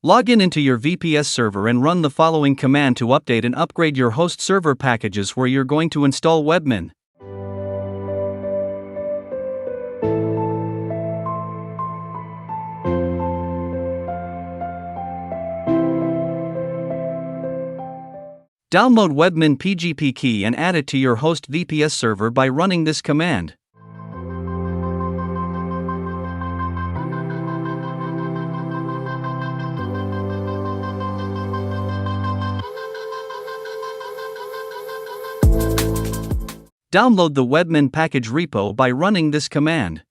Log in into your VPS server and run the following command to update and upgrade your host server packages where you're going to install Webmin. Download Webmin PGP key and add it to your host VPS server by running this command. Download the Webmin package repo by running this command.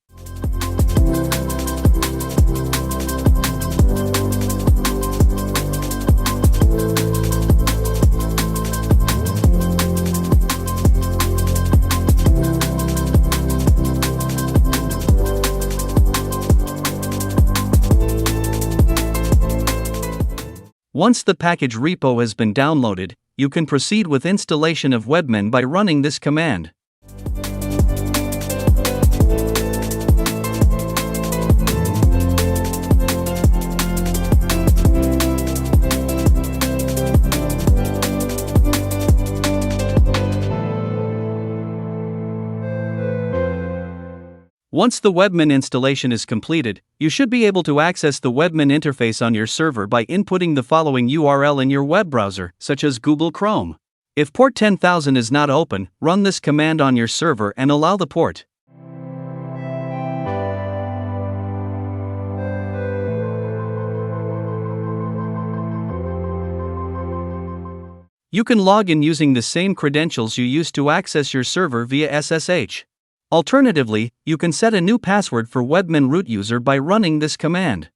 Once the package repo has been downloaded, you can proceed with installation of Webmin by running this command. Once the Webmin installation is completed, you should be able to access the Webmin interface on your server by inputting the following URL in your web browser, such as Google Chrome. If port 10,000 is not open, run this command on your server and allow the port. You can log in using the same credentials you used to access your server via SSH. Alternatively, you can set a new password for Webmin root user by running this command.